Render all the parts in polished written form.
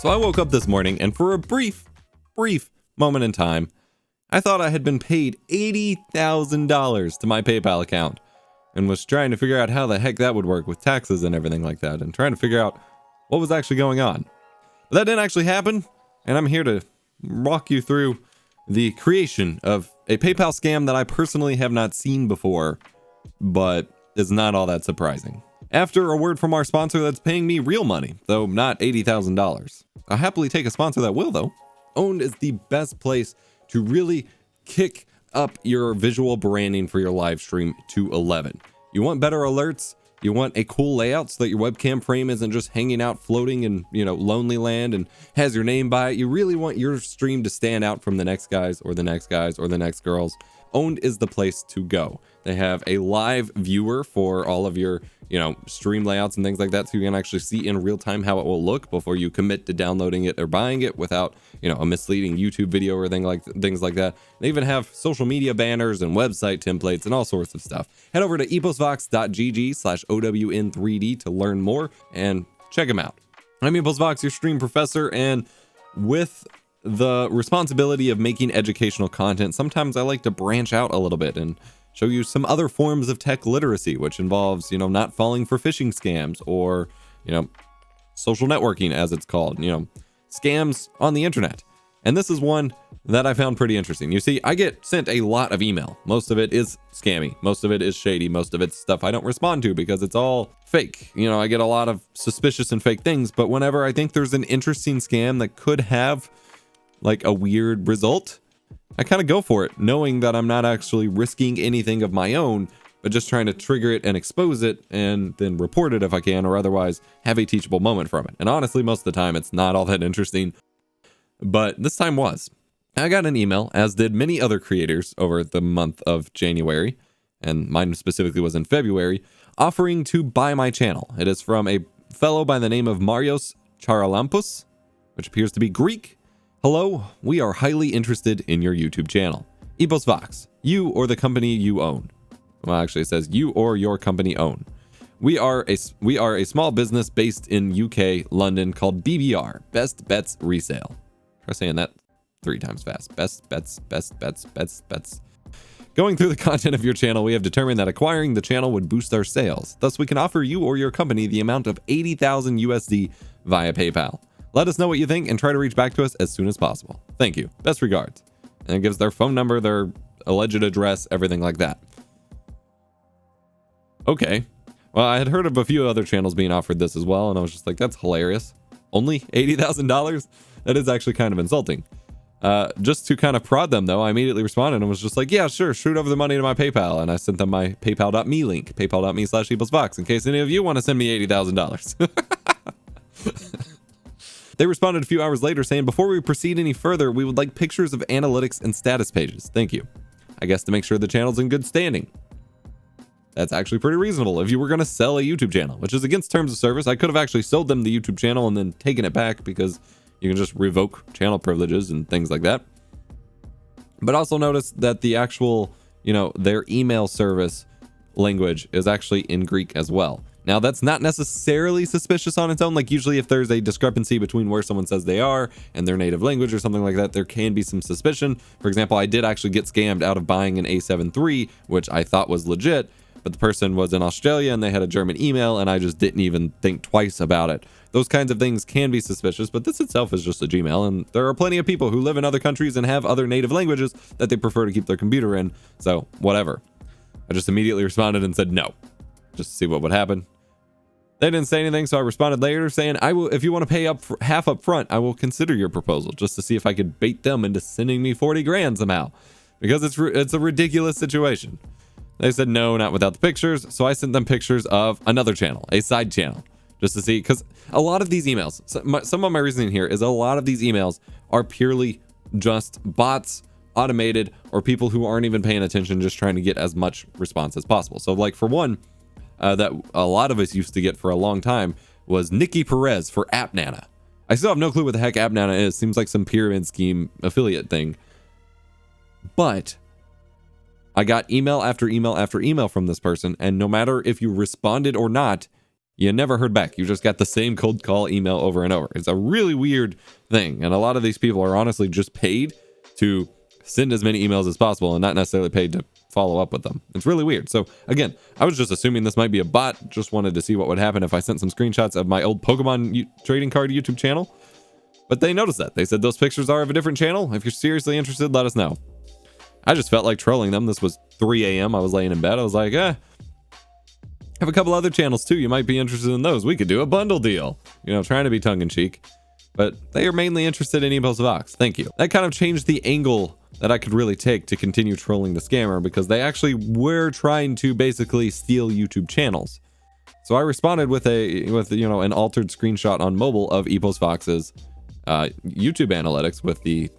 So I woke up this morning and for a brief moment in time, I thought I had been paid $80,000 to my PayPal account and was trying to figure out how the heck that would work with taxes and everything like that and trying to figure out what was actually going on. But that didn't actually happen, and I'm here to walk you through the creation of a PayPal scam that I personally have not seen before, but is not all that surprising. After a word from our sponsor that's paying me real money, though not $80,000. I'll happily take a sponsor that will, though. Owned is the best place to really kick up your visual branding for your live stream to 11. You want better alerts? You want a cool layout so that your webcam frame isn't just hanging out floating in, lonely land and has your name by it. You really want your stream to stand out from the next guys or the next guys or the next girls. Owned is the place to go. They have a live viewer for all of your, stream layouts and things like that, so you can actually see in real time how it will look before you commit to downloading it or buying it without, a misleading YouTube video or things like that. They even have social media banners and website templates and all sorts of stuff. Head over to eposvox.gg/OWN3D to learn more and check them out. I'm EposVox, your stream professor, and with the responsibility of making educational content, sometimes I like to branch out a little bit and show you some other forms of tech literacy, which involves, not falling for phishing scams or, social networking, as it's called, scams on the internet. And this is one that I found pretty interesting. You see, I get sent a lot of email. Most of it is scammy. Most of it is shady. Most of it's stuff I don't respond to because it's all fake. I get a lot of suspicious and fake things, but whenever I think there's an interesting scam that could have like a weird result, I kind of go for it, knowing that I'm not actually risking anything of my own, but just trying to trigger it and expose it and then report it if I can, or otherwise have a teachable moment from it. And honestly, most of the time it's not all that interesting, but this time was. I got an email, as did many other creators over the month of January, and mine specifically was in February, offering to buy my channel. It is from a fellow by the name of Marios Charalampos, which appears to be Greek. Hello, we are highly interested in your YouTube channel. EposVox, you or the company you own. Well, actually it says you or your company own. We are a small business based in UK, London, called BBR, Best Bets Resale. Try saying that 3 times fast. Best Bets. Going through the content of your channel, we have determined that acquiring the channel would boost our sales. Thus, we can offer you or your company the amount of 80,000 USD via PayPal. Let us know what you think and try to reach back to us as soon as possible. Thank you. Best regards. And it gives their phone number, their alleged address, everything like that. Okay. Well, I had heard of a few other channels being offered this as well, and I was just like, that's hilarious. Only $80,000? That is actually kind of insulting. Just to kind of prod them, though, I immediately responded and was just like, yeah, sure, shoot over the money to my PayPal. And I sent them my paypal.me link, paypal.me/EposVox, in case any of you want to send me $80,000. They responded a few hours later saying, before we proceed any further, we would like pictures of analytics and status pages. Thank you. I guess to make sure the channel's in good standing. That's actually pretty reasonable if you were going to sell a YouTube channel, which is against terms of service. I could have actually sold them the YouTube channel and then taken it back because you can just revoke channel privileges and things like that. But also notice that the actual, their email service language is actually in Greek as well. Now, that's not necessarily suspicious on its own. Like, usually if there's a discrepancy between where someone says they are and their native language or something like that, there can be some suspicion. For example, I did actually get scammed out of buying an A7 III, which I thought was legit, but the person was in Australia and they had a German email, and I just didn't even think twice about it. Those kinds of things can be suspicious, but this itself is just a Gmail, and there are plenty of people who live in other countries and have other native languages that they prefer to keep their computer in, so whatever. I just immediately responded and said no, just to see what would happen. They didn't say anything, so I responded later saying, I will, if you want to pay up half up front, I will consider your proposal, just to see if I could bait them into sending me 40 grand somehow, because it's a ridiculous situation. They said no, not without the pictures, so I sent them pictures of another channel, a side channel, just to see, because a lot of these emails, some of my reasoning here is a lot of these emails are purely just bots, automated, or people who aren't even paying attention, just trying to get as much response as possible. So like for one, that a lot of us used to get for a long time was Nikki Perez for AppNana. I still have no clue what the heck AppNana is. Seems like some pyramid scheme affiliate thing. But I got email after email after email from this person, and no matter if you responded or not, You never heard back. You just got the same cold call email over and over. It's a really weird thing. And a lot of these people are honestly just paid to send as many emails as possible and not necessarily paid to follow up with them. It's really weird. So again, I was just assuming this might be a bot. Just wanted to see what would happen if I sent some screenshots of my old Pokemon trading card YouTube channel. But they noticed that. They said those pictures are of a different channel. If you're seriously interested, let us know. I just felt like trolling them. This was 3 a.m. I was laying in bed. I was like, I have a couple other channels too. You might be interested in those. We could do a bundle deal. You know, trying to be tongue-in-cheek. But they are mainly interested in EposVox. Thank you. That kind of changed the angle that I could really take to continue trolling the scammer, because they actually were trying to basically steal YouTube channels. So I responded with an altered screenshot on mobile of EposVox's YouTube analytics with the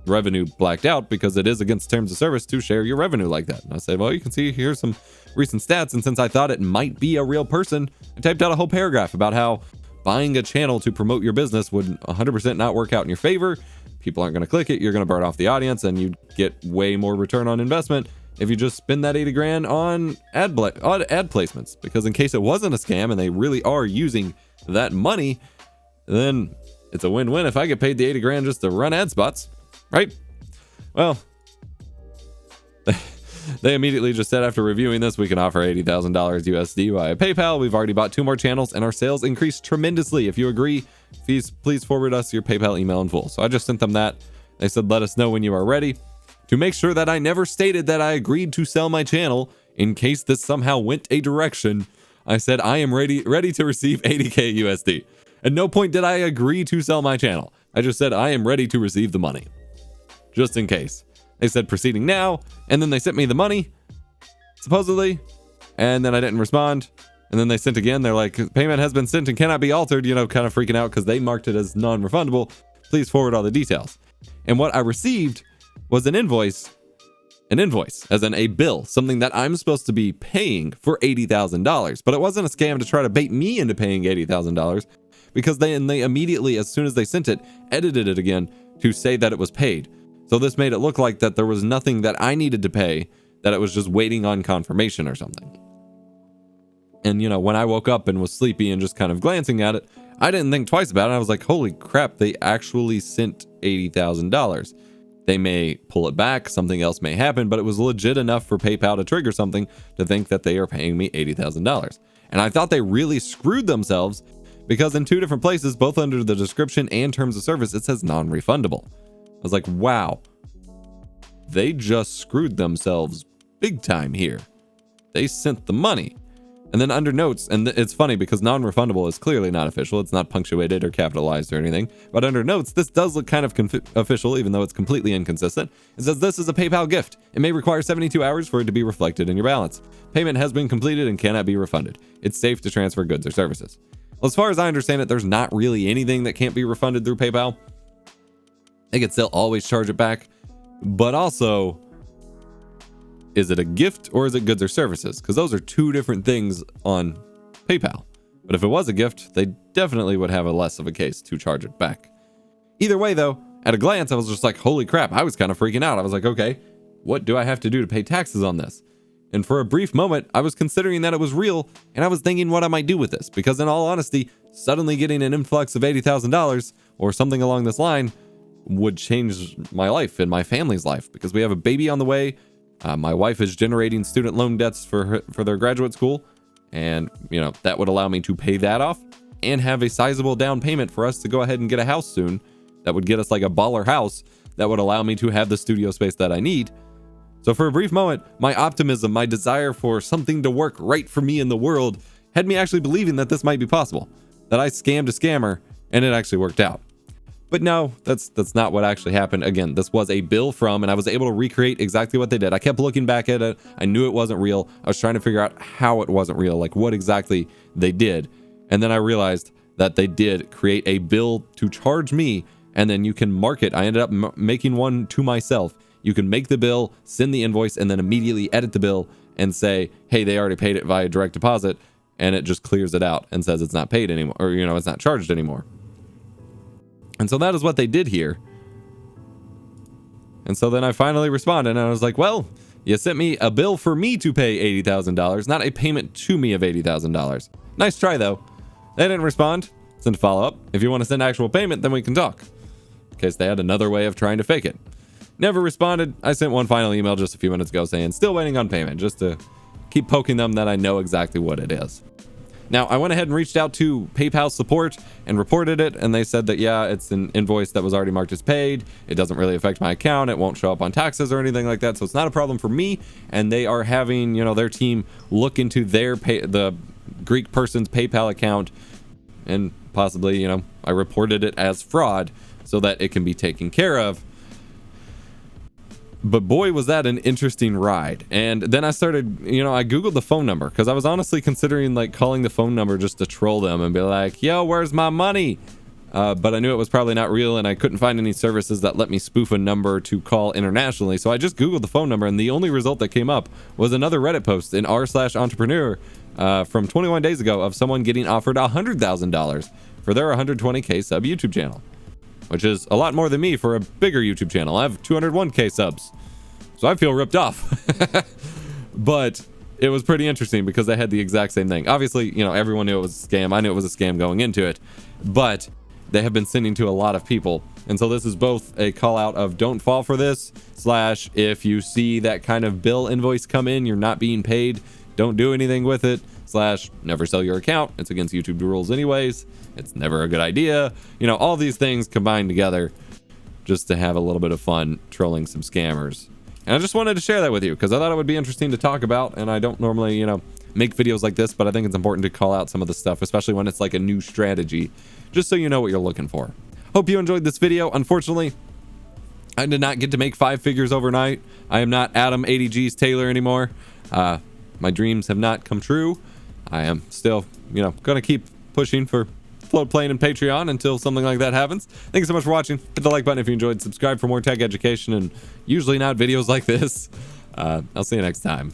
revenue blacked out, because it is against terms of service to share your revenue like that. And I said, well, you can see here's some recent stats. And since I thought it might be a real person, I typed out a whole paragraph about how buying a channel to promote your business would 100% not work out in your favor. People aren't going to click it. You're going to burn off the audience, and you'd get way more return on investment if you just spend that 80 grand on ad placements. Because in case it wasn't a scam and they really are using that money, then it's a win-win if I get paid the 80 grand just to run ad spots, right? Well, they immediately just said, after reviewing this, we can offer $80,000 USD via PayPal. We've already bought 2 more channels and our sales increased tremendously. If you agree, please forward us your PayPal email in full. So I just sent them that. They said, let us know when you are ready. To make sure that I never stated that I agreed to sell my channel, in case this somehow went a direction, I said, I am ready to receive 80K USD. At no point did I agree to sell my channel. I just said, I am ready to receive the money. Just in case. They said proceeding now, and then they sent me the money, supposedly, and then I didn't respond. And then they sent again. They're like, payment has been sent and cannot be altered, kind of freaking out because they marked it as non-refundable. Please forward all the details. And what I received was an invoice, as in a bill, something that I'm supposed to be paying for $80,000. But it wasn't a scam to try to bait me into paying $80,000, because they immediately, as soon as they sent it, edited it again to say that it was paid. So this made it look like that there was nothing that I needed to pay, that it was just waiting on confirmation or something. And, when I woke up and was sleepy and just kind of glancing at it, I didn't think twice about it. I was like, holy crap, they actually sent $80,000. They may pull it back, something else may happen, but it was legit enough for PayPal to trigger something to think that they are paying me $80,000. And I thought they really screwed themselves, because in 2 different places, both under the description and terms of service, it says non-refundable. I was like, wow, they just screwed themselves big time here. They sent the money. And then under notes, and it's funny because non-refundable is clearly not official. It's not punctuated or capitalized or anything. But under notes, this does look kind of official, even though it's completely inconsistent. It says, this is a PayPal gift. It may require 72 hours for it to be reflected in your balance. Payment has been completed and cannot be refunded. It's safe to transfer goods or services. Well, as far as I understand it, there's not really anything that can't be refunded through PayPal. They could still always charge it back. But also, is it a gift or is it goods or services? Because those are 2 different things on PayPal. But if it was a gift, they definitely would have a less of a case to charge it back. Either way, though, at a glance, I was just like, holy crap, I was kind of freaking out. I was like, okay, what do I have to do to pay taxes on this? And for a brief moment, I was considering that it was real, and I was thinking what I might do with this. Because in all honesty, suddenly getting an influx of $80,000 or something along this line would change my life and my family's life, because we have a baby on the way. My wife is generating student loan debts for their graduate school, and that would allow me to pay that off and have a sizable down payment for us to go ahead and get a house soon. That would get us like a baller house that would allow me to have the studio space that I need. So for a brief moment, my optimism, my desire for something to work right for me in the world had me actually believing that this might be possible, that I scammed a scammer and it actually worked out. But no, that's not what actually happened. Again, this was a bill from, and I was able to recreate exactly what they did. I kept looking back at it. I knew it wasn't real. I was trying to figure out how it wasn't real, like what exactly they did. And then I realized that they did create a bill to charge me, and then you can mark it. I ended up making one to myself. You can make the bill, send the invoice, and then immediately edit the bill and say, hey, they already paid it via direct deposit, and it just clears it out and says it's not paid anymore, or it's not charged anymore. And so that is what they did here. And so then I finally responded, and I was like, well, You sent me a bill for me to pay $80,000, not a payment to me of $80,000. Nice try, though. They didn't respond. Sent a follow-up. If you want to send actual payment, then we can talk. In case they had another way of trying to fake it. Never responded. I sent one final email just a few minutes ago saying, still waiting on payment, just to keep poking them that I know exactly what it is. Now, I went ahead and reached out to PayPal support and reported it, and they said that, yeah, it's an invoice that was already marked as paid. It doesn't really affect my account. It won't show up on taxes or anything like that, so it's not a problem for me. And they are having, their team look into the Greek person's PayPal account, and possibly, I reported it as fraud so that it can be taken care of. But boy, was that an interesting ride. And then I started, I Googled the phone number because I was honestly considering like calling the phone number just to troll them and be like, yo, where's my money? But I knew it was probably not real, and I couldn't find any services that let me spoof a number to call internationally. So I just Googled the phone number, and the only result that came up was another Reddit post in r/entrepreneur from 21 days ago of someone getting offered $100,000 for their 120K sub YouTube channel, which is a lot more than me for a bigger YouTube channel. I have 201K subs, so I feel ripped off. But it was pretty interesting because they had the exact same thing. Obviously, everyone knew it was a scam. I knew it was a scam going into it, but they have been sending to a lot of people. And so this is both a call out of don't fall for this, / if you see that kind of bill invoice come in, you're not being paid, don't do anything with it, / never sell your account. It's against YouTube rules anyways. It's never a good idea. All these things combined together just to have a little bit of fun trolling some scammers. And I just wanted to share that with you because I thought it would be interesting to talk about. And I don't normally, make videos like this, but I think it's important to call out some of the stuff, especially when it's like a new strategy, just so you know what you're looking for. Hope you enjoyed this video. Unfortunately, I did not get to make 5 figures overnight. I am not Adam 80G's Taylor anymore. My dreams have not come true. I am still, going to keep pushing for Floatplane and Patreon until something like that happens. Thank you so much for watching. Hit the like button if you enjoyed. Subscribe for more tech education and usually not videos like this. I'll see you next time.